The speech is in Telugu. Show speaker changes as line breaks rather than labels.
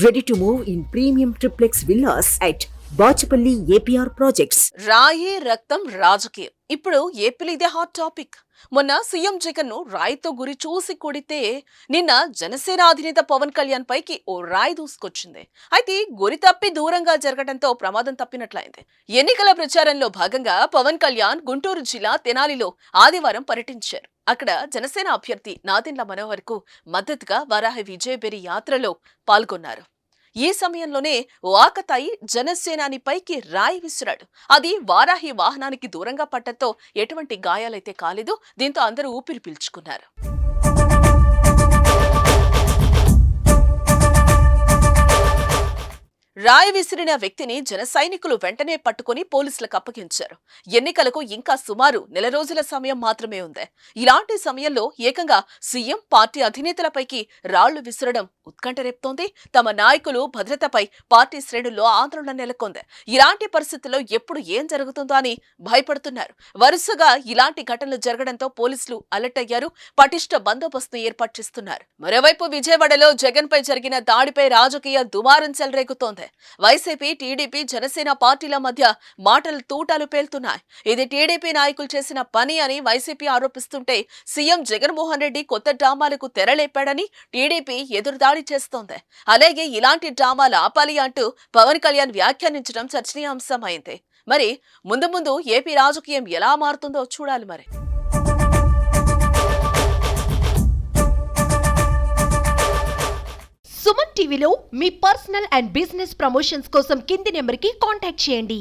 Ready to move in premium triplex villas at Bachupally APR projects.
రాయే రక్తం రాజకీయం ఇప్పుడు ఏపీలో ఇదే హాట్ టాపిక్. మొన్న సీఎం జగన్ ను రాయితో గురి చూసి కొడితే నిన్న జనసేన అధినేత పవన్ కళ్యాణ్ పైకి ఓ రాయి దూసుకొచ్చింది. అయితే గురి తప్పి దూరంగా జరగడంతో ప్రమాదం తప్పినట్లయింది. ఎన్నికల ప్రచారంలో భాగంగా పవన్ కళ్యాణ్ గుంటూరు జిల్లా తెనాలిలో ఆదివారం పర్యటించారు. అక్కడ జనసేన అభ్యర్థి నాదెండ్ల మనోహర్ కు మద్దతుగా వారాహి విజయబేరి యాత్రలో పాల్గొన్నారు. ఈ సమయంలోనే ఓ ఆకతాయి జనసేనాని పైకి రాయి విసిరాడు. అది వారాహి వాహనానికి దూరంగా పట్టడంతో ఎటువంటి గాయాలైతే కాలేదు. దీంతో అందరూ ఊపిరి పీల్చుకున్నారు. రాయి విసిరిన వ్యక్తిని జన సైనికులు వెంటనే పట్టుకుని పోలీసులకు అప్పగించారు. ఎన్నికలకు ఇంకా సుమారు నెల రోజుల సమయం మాత్రమే ఉంది. ఇలాంటి సమయంలో ఏకంగా సీఎం పార్టీ అధినేతలపైకి రాళ్లు విసరడం ఉత్కంఠ రేపుతోంది. తమ నాయకులు భద్రతపై పార్టీ శ్రేణుల్లో ఆందోళన నెలకొంది. ఇలాంటి పరిస్థితుల్లో ఎప్పుడు ఏం జరుగుతుందో అని భయపడుతున్నారు. వరుసగా ఇలాంటి ఘటనలు జరగడంతో పోలీసులు అలర్ట్ అయ్యారు. పటిష్ట బందోబస్తు ఏర్పాటు చేస్తున్నారు. మరోవైపు విజయవాడలో జగన్ పై జరిగిన దాడిపై రాజకీయ దుమారం చెలరేగుతోంది. వైసీపీ, టీడీపీ, జనసేన పార్టీల మధ్య మాటలు తూటాలు పేలుతున్నాయి. ఇది టీడీపీ నాయకులు చేసిన పని అని వైసీపీ ఆరోపిస్తుంటే సీఎం జగన్మోహన్ రెడ్డి కొత్త డ్రామాలకు తెరలేపాడని టీడీపీ ఎదురుదాడి చేస్తోంది. అలాగే ఇలాంటి డ్రామాలు ఆపాలి అంటూ పవన్ కళ్యాణ్ వ్యాఖ్యానించడం చర్చనీయాంశమైంది. మరి ముందు ముందు ఏపీ రాజకీయం ఎలా మారుతుందో చూడాలి. మరి
సుమన్ టీవీలో మీ పర్సనల్ అండ్ బిజినెస్ ప్రమోషన్స్ కోసం కింది నెంబర్కి కాంటాక్ట్ చేయండి.